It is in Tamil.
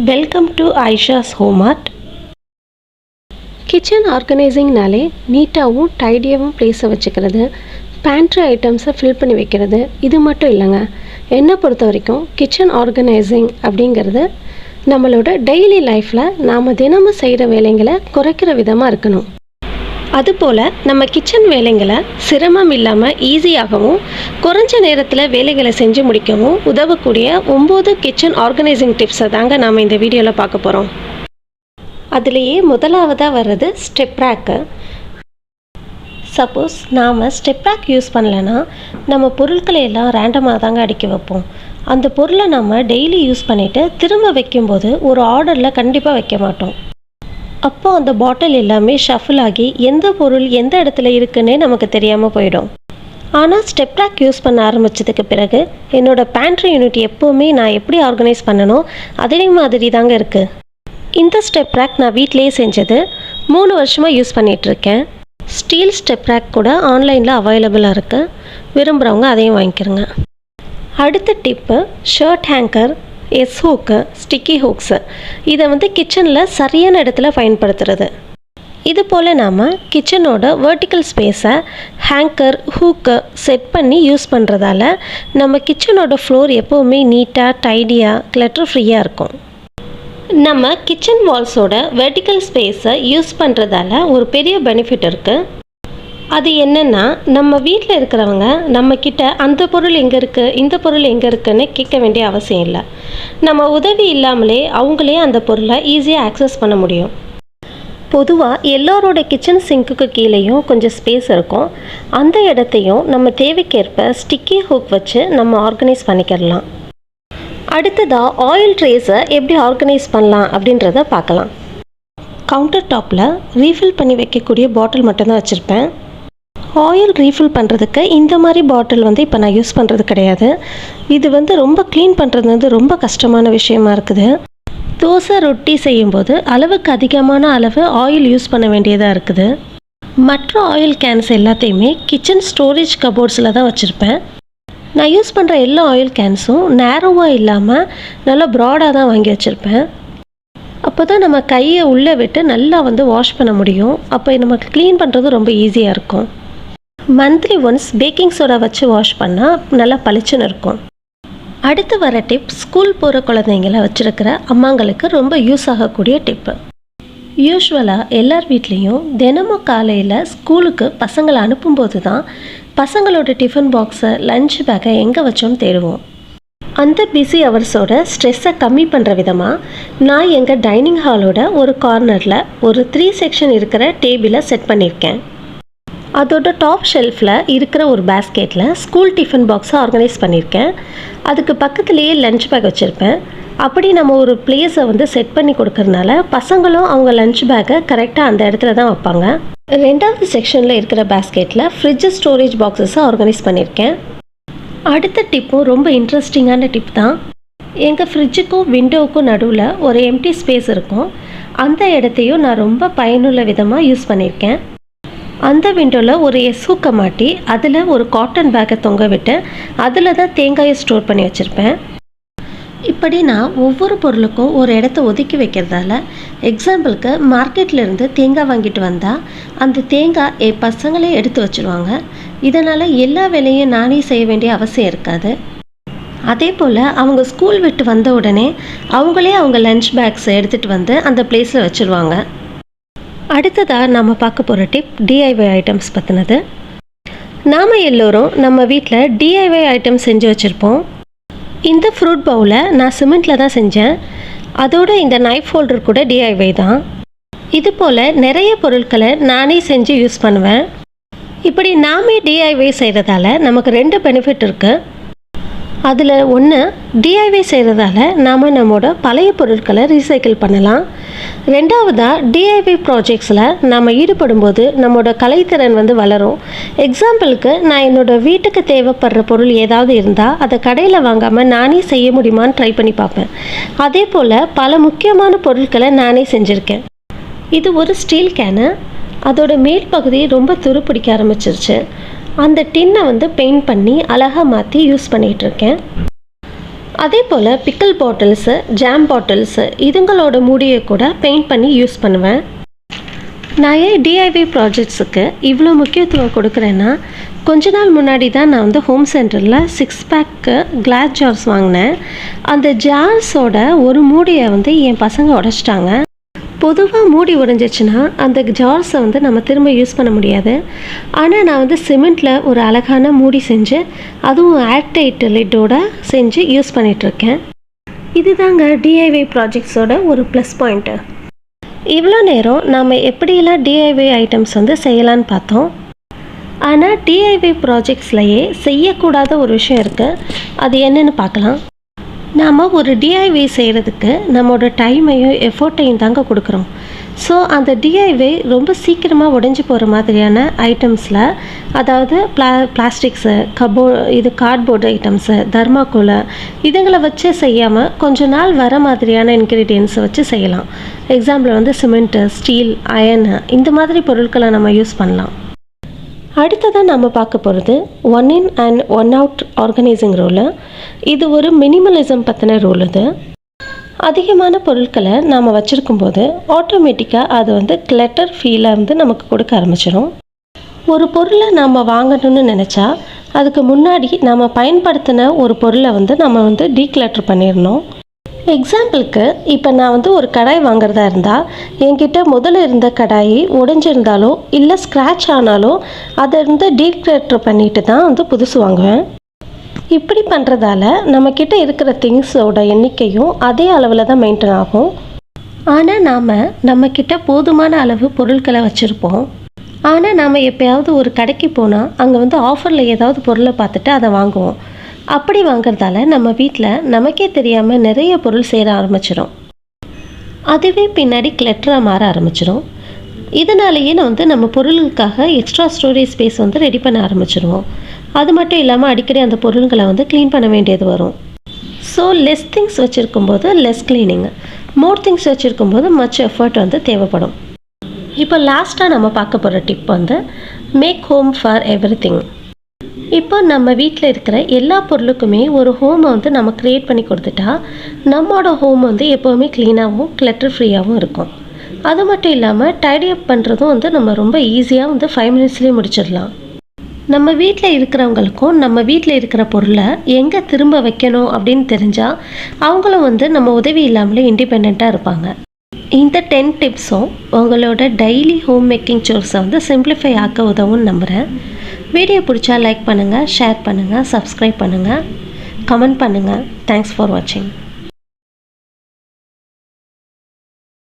வெல்கம் டு ஐஷாஸ் ஹோம் ஆர்ட். கிச்சன் ஆர்கனைசிங்னாலே நீட்டாகவும் டைடியாகவும் ப்ளேஸை வச்சுக்கிறது, பேண்ட்ரி ஐட்டம்ஸை ஃபில் பண்ணி வைக்கிறது, இது மட்டும் இல்லைங்க. என்னை பொறுத்த வரைக்கும் கிச்சன் ஆர்கனைசிங் அப்படிங்கிறது நம்மளோட டெய்லி லைஃப்பில் நாம் தினமும் செய்கிற வேலைங்களை குறைக்கிற விதமாக இருக்கணும். அதுபோல் நம்ம கிச்சன் வேலைங்களை சிரமம் இல்லாமல் ஈஸியாகவும் குறைஞ்ச நேரத்தில் வேலைகளை செஞ்சு முடிக்கவும் உதவக்கூடிய 9 கிச்சன் ஆர்கனைசிங் டிப்ஸை தாங்க நாம் இந்த வீடியோவில் பார்க்க போகிறோம். அதுலேயே முதலாவதாக வர்றது ஸ்டெப் ரேக்கு. சப்போஸ் நாம் ஸ்டெப் ரேக் யூஸ் பண்ணலைன்னா நம்ம பொருட்களை எல்லாம் ரேண்டமாக தாங்க அடுக்கி வைப்போம். அந்த பொருளை நம்ம டெய்லி யூஸ் பண்ணிவிட்டு திரும்ப வைக்கும்போது ஒரு ஆர்டரில் கண்டிப்பாக வைக்க மாட்டோம். அப்போ அந்த பாட்டில் எல்லாமே ஷஃபில் ஆகி எந்த பொருள் எந்த இடத்துல இருக்குன்னே நமக்கு தெரியாமல் போயிடும். ஆனால் ஸ்டெப் ரேக் யூஸ் பண்ண ஆரம்பித்ததுக்கு பிறகு என்னோடய பேண்ட்ரி யூனிட் எப்போவுமே நான் எப்படி ஆர்கனைஸ் பண்ணனோ அதே மாதிரி தாங்க இருக்குது. இந்த ஸ்டெப் ரேக் நான் வீட்டிலேயே செஞ்சது, 3 வருஷமாக யூஸ் பண்ணிகிட்ருக்கேன். ஸ்டீல் ஸ்டெப் ரேக் கூட ஆன்லைனில் அவைலபிளாக இருக்குது. விரும்புகிறவங்க அதையும் வாங்கிக்கிறங்க. அடுத்த tip shirt hanger, S hook, sticky hooks. இதை கிச்சனில் சரியான இடத்துல பயன்படுத்துறது. இது போல் நாம் கிச்சனோட வெர்டிக்கல் ஸ்பேஸை ஹேங்கர், ஹூக்கு செட் பண்ணி யூஸ் பண்ணுறதால நம்ம கிச்சனோட ஃப்ளோர் எப்போவுமே நீட்டாக டைடியாக கிளட்டர் ஃப்ரீயாக இருக்கும். நம்ம கிச்சன் வால்ஸோட வெர்டிக்கல் ஸ்பேஸை யூஸ் பண்ணுறதால ஒரு பெரிய பெனிஃபிட் இருக்குது. அது என்னென்னா, நம்ம வீட்டில் இருக்கிறவங்க நம்மக்கிட்ட அந்த பொருள் எங்கே இருக்குது, இந்த பொருள் எங்கே இருக்குதுன்னு கேட்க வேண்டிய அவசியம் இல்லை. நம்ம உதவி இல்லாமலே அவங்களே அந்த பொருளை ஈஸியாக ஆக்சஸ் பண்ண முடியும். பொதுவாக எல்லோரோட கிச்சன் சிங்க்குக்கு கீழேயும் கொஞ்சம் ஸ்பேஸ் இருக்கும். அந்த இடத்தையும் நம்ம தேவைக்கேற்ப ஸ்டிக்கி ஹூக் வச்சு நம்ம ஆர்கனைஸ் பண்ணிக்கிடலாம். அடுத்ததாக ஆயில் ட்ரேஸை எப்படி ஆர்கனைஸ் பண்ணலாம் அப்படின்றத பார்க்கலாம். கவுண்டர் டாப்பில் ரீஃபில் பண்ணி வைக்கக்கூடிய பாட்டில் மட்டும்தான் வச்சுருப்பேன். ஆயில் ரீஃபில் பண்ணுறதுக்கு இந்த மாதிரி பாட்டில் இப்போ நான் யூஸ் பண்ணுறது கிடையாது. இது ரொம்ப க்ளீன் பண்ணுறது ரொம்ப கஷ்டமான விஷயமா இருக்குது. தோசை, ரொட்டி செய்யும்போது அளவுக்கு அதிகமான அளவு ஆயில் யூஸ் பண்ண வேண்டியதாக இருக்குது. மற்ற ஆயில் கேன்ஸ் எல்லாத்தையுமே கிச்சன் ஸ்டோரேஜ் கபோர்ட்ஸில் தான் வச்சுருப்பேன். நான் யூஸ் பண்ணுற எல்லா ஆயில் கேன்ஸும் நேரோவாக இல்லாமல் நல்லா ப்ராடாக தான் வாங்கி வச்சுருப்பேன். அப்போ தான் நம்ம கையை உள்ளே விட்டு நல்லா வாஷ் பண்ண முடியும். அப்போ நமக்கு க்ளீன் பண்ணுறது ரொம்ப ஈஸியாக இருக்கும். மந்த்லி ஒன்ஸ் பேக்கிங் சோடா வச்சு வாஷ் பண்ணால் நல்லா பளிச்சுன்னு இருக்கும். அடுத்து வர டிப் ஸ்கூல் போகிற குழந்தைங்கள வச்சுருக்கிற அம்மாங்களுக்கு ரொம்ப யூஸ் ஆகக்கூடிய டிப்பு. யூஸ்வலாக எல்லார் வீட்லேயும் தினமும் காலையில் ஸ்கூலுக்கு பசங்களை அனுப்பும்போது தான் பசங்களோட டிஃபன் பாக்ஸை, லஞ்ச் பேக்கை எங்கே வச்சோன்னு தேடுவோம். அந்த பிஸி ஹவர்ஸோட ஸ்ட்ரெஸ்ஸை கம்மி பண்ணுற விதமாக நான் எங்கள் டைனிங் ஹாலோட ஒரு கார்னரில் ஒரு 3 செக்ஷன் இருக்கிற டேபிளை செட் பண்ணியிருக்கேன். அதோட டாப் ஷெல்ஃபில் இருக்கிற ஒரு பேஸ்கெட்டில் ஸ்கூல் டிஃபன் பாக்ஸை ஆர்கனைஸ் பண்ணியிருக்கேன். அதுக்கு பக்கத்துலேயே லஞ்ச் பேக் வச்சுருப்பேன். அப்படி நம்ம ஒரு பிளேஸை செட் பண்ணி கொடுக்கறதுனால பசங்களும் அவங்க லஞ்ச் பேக்கை கரெக்டாக அந்த இடத்துல தான் வைப்பாங்க. 2வது செக்ஷனில் இருக்கிற பேஸ்கெட்டில் ஃப்ரிட்ஜ் ஸ்டோரேஜ் பாக்ஸஸை ஆர்கனைஸ் பண்ணியிருக்கேன். அடுத்த டிப்பும் ரொம்ப இன்ட்ரெஸ்டிங்கான டிப் தான். எங்கள் ஃப்ரிட்ஜுக்கும் விண்டோவுக்கும் நடுவில் ஒரு எம்டி ஸ்பேஸ் இருக்கும். அந்த இடத்தையும் நான் ரொம்ப பயனுள்ள விதமாக யூஸ் பண்ணியிருக்கேன். அந்த விண்டோவில் ஒரு எஸ்ஹூக்கை மாட்டி அதில் ஒரு காட்டன் பேக்கை தொங்க விட்டு அதில் தான் தேங்காயை ஸ்டோர் பண்ணி வச்சுருப்பேன். இப்படி நான் ஒவ்வொரு பொருளுக்கும் ஒரு இடத்த ஒதுக்கி வைக்கிறதால, எக்ஸாம்பிளுக்கு மார்க்கெட்லேருந்து தேங்காய் வாங்கிட்டு வந்தால் அந்த தேங்காய் பசங்களே எடுத்து வச்சுருவாங்க. இதனால் எல்லா வேலையும் நானே செய்ய வேண்டிய அவசியம் இருக்காது. அதே போல் அவங்க ஸ்கூல் விட்டு வந்த உடனே அவங்களே அவங்க லஞ்ச் பேக்ஸை எடுத்துகிட்டு வந்து அந்த பிளேஸில் வச்சுருவாங்க. அடுத்ததாக நம்ம பார்க்க போகிற டிப் டிஐஒய் ஐட்டம்ஸ் பற்றினது. நாம் எல்லோரும் நம்ம வீட்டில் டிஐஒய் ஐட்டம்ஸ் செஞ்சு வச்சுருப்போம். இந்த ஃப்ரூட் பவுலை நான் சிமெண்ட்டில் தான் செஞ்சேன். அதோட இந்த நைஃப் ஹோல்டர் கூட டிஐஒய் தான். இது போல் நிறைய பொருட்களை நானே செஞ்சு யூஸ் பண்ணுவேன். இப்படி நாமே டிஐஒய் செய்கிறதால நமக்கு 2 பெனிஃபிட் இருக்குது. அதில் ஒன்று, டிஐஒய் செய்கிறதால நாம் நம்மளோட பழைய பொருட்களை ரீசைக்கிள் பண்ணலாம். 2வதாக டிஐஒய் ப்ராஜெக்ட்ஸில் நாம் ஈடுபடும்போது நம்மளோட கலைத்திறன் வளரும். எக்ஸாம்பிளுக்கு நான் என்னோடய வீட்டுக்கு தேவைப்படுற பொருள் ஏதாவது இருந்தால் அதை கடையில் வாங்காமல் நானே செய்ய முடியுமான்னு ட்ரை பண்ணி பார்ப்பேன். அதே போல் பல முக்கியமான பொருட்களை நானே செஞ்சுருக்கேன். இது ஒரு ஸ்டீல் கேனு. அதோட மேல் பகுதி ரொம்ப துரு பிடிக்க ஆரம்பிச்சிருச்சு. அந்த டின்னை பெயிண்ட் பண்ணி அழகாக மாற்றி யூஸ் பண்ணிகிட்ருக்கேன். அதே போல் பிக்கிள் பாட்டில்ஸு, ஜாம் பாட்டில்ஸு இதுங்களோட மூடியை கூட பெயிண்ட் பண்ணி யூஸ் பண்ணுவேன். நான் ஏன் டிஐஒய் ப்ராஜெக்ட்ஸுக்கு இவ்வளோ முக்கியத்துவம் கொடுக்குறேன்னா, கொஞ்ச நாள் முன்னாடி தான் நான் வந்து ஹோம் சென்டரில் 6 பேக்கு கிளாஸ் ஜார்ஸ் வாங்கினேன். அந்த ஜார்ஸோட ஒரு மூடியை வந்து என் பசங்க உடைச்சிட்டாங்க. பொதுவாக மூடி உடைஞ்சிச்சுன்னா அந்த ஜார்ஸை வந்து நம்ம திரும்ப யூஸ் பண்ண முடியாது. ஆனால் நான் வந்து சிமெண்ட்டில் ஒரு அழகான மூடி செஞ்சு, அதுவும் ஏர்டைட் லிட்டோட செஞ்சு யூஸ் பண்ணிகிட்ருக்கேன். இதுதாங்க டிஐஒய் ப்ராஜெக்ட்ஸோட ஒரு ப்ளஸ் பாயிண்ட்டு. இவ்வளோ நேரம் நாம் எப்படியெல்லாம் டிஐஒய் ஐட்டம்ஸ் வந்து செய்யலான்னு பார்த்தோம். ஆனால் டிஐஒய் ப்ராஜெக்ட்ஸ்லையே செய்யக்கூடாத ஒரு விஷயம் இருக்குது. அது என்னென்னு பார்க்கலாம். நாம் ஒரு டிஐஒய் செய்கிறதுக்கு நம்மளோட டைமையும் எஃபோர்ட்டையும் தாங்க கொடுக்குறோம். ஸோ அந்த டிஐஒய் ரொம்ப சீக்கிரமாக உடைஞ்சி போகிற மாதிரியான ஐட்டம்ஸில், அதாவது பிளாஸ்டிக்ஸு, கார்ட்போர்டு ஐட்டம்ஸு, தர்மாக்கோலை இதுங்களை வச்சு செய்யாமல் கொஞ்ச நாள் வர மாதிரியான இன்க்ரீடியன்ஸை வச்சு செய்யலாம். எக்ஸாம்பிள் வந்து சிமெண்ட்டு, ஸ்டீல், அயனு இந்த மாதிரி பொருட்களை நம்ம யூஸ் பண்ணலாம். அடுத்ததாக நம்ம பார்க்க போகிறது 1 in and 1 out organising rule. இது ஒரு மினிமலிசம் பற்றின ரூல். இது அதிகமான பொருட்களை நாம் வச்சுருக்கும்போது ஆட்டோமேட்டிக்காக அது வந்து கிளட்டர் ஃபீலை வந்து நமக்கு கொடுக்க ஆரம்பிச்சிடும். ஒரு பொருளை நாம் வாங்கணும்னு நினச்சா அதுக்கு முன்னாடி நாம் பயன்படுத்தின ஒரு பொருளை வந்து நம்ம வந்து டீக்ளட்டர் பண்ணிடணும். எக்ஸாம்பிளுக்கு இப்போ நான் வந்து ஒரு கடாய் வாங்குறதா இருந்தால், என்கிட்ட முதல்ல இருந்த கடாய் உடைஞ்சிருந்தாலோ இல்லை ஸ்க்ராட்ச் ஆனாலோ அதை வந்து டீக்ளட்டர் பண்ணிட்டு தான் வந்து புதுசு வாங்குவேன். இப்படி பண்ணுறதால நம்மக்கிட்ட இருக்கிற திங்ஸோட எண்ணிக்கையும் அதே அளவில் தான் மெயின்டைன் ஆகும். ஆனால் நாம் நம்மக்கிட்ட போதுமான அளவு பொருட்களை வச்சுருப்போம். ஆனால் நாம் எப்போயாவது ஒரு கடைக்கு போனால் அங்கே வந்து ஆஃபரில் ஏதாவது பொருளை பார்த்துட்டு அதை வாங்குவோம். அப்படி வாங்குறதால நம்ம வீட்டில் நமக்கே தெரியாமல் நிறைய பொருள் சேர ஆரம்பிச்சிடும். அதுவே பின்னாடி கிளட்டராக மாற ஆரம்பிச்சிடும். இதனாலேயே நம்ம பொருளுக்காக எக்ஸ்ட்ரா ஸ்டோரேஜ் ஸ்பேஸ் வந்து ரெடி பண்ண ஆரம்பிச்சிடுவோம். அது மட்டும் இல்லாமல் அடிக்கடி அந்த பொருள்களை வந்து க்ளீன் பண்ண வேண்டியது வரும். ஸோ லெஸ் திங்ஸ் வச்சுருக்கும்போது லெஸ் க்ளீனிங், மோர் திங்ஸ் வச்சுருக்கும்போது மச் எஃபர்ட் வந்து தேவைப்படும். இப்போ லாஸ்ட்டாக நம்ம பார்க்க போகிற டிப் வந்து மேக் ஹோம் ஃபார் எவ்ரிதிங். இப்போ நம்ம வீட்டில் இருக்கிற எல்லா பொருளுக்குமே ஒரு ஹோமை வந்து நம்ம க்ரியேட் பண்ணி கொடுத்துட்டா நம்மளோட ஹோம் வந்து எப்போவுமே க்ளீனாகவும் கிளட்டர் ஃப்ரீயாகவும் இருக்கும். அது மட்டும் இல்லாமல் டைடி அப் பண்ணுறதும் வந்து நம்ம ரொம்ப ஈஸியாக வந்து 5 மினிட்ஸ்லேயே முடிச்சிடலாம். நம்ம வீட்டில் இருக்கிறவங்களுக்கும் நம்ம வீட்டில் இருக்கிற பொருளை எங்கே திரும்ப வைக்கணும் அப்படின்னு தெரிஞ்சால் அவங்களும் வந்து நம்ம உதவி இல்லாமலே இண்டிபெண்ட்டாக இருப்பாங்க. இந்த 10 டிப்ஸும் உங்களோட டெய்லி ஹோம் மேக்கிங் சோர்ஸை வந்து சிம்பிளிஃபை ஆக்க உதவும்னு நம்புகிறேன். வீடியோ பிடிச்சா லைக் பண்ணுங்கள், ஷேர் பண்ணுங்கள், சப்ஸ்கிரைப் பண்ணுங்கள், கமெண்ட் பண்ணுங்கள். தேங்க்ஸ் ஃபார் வாட்சிங்.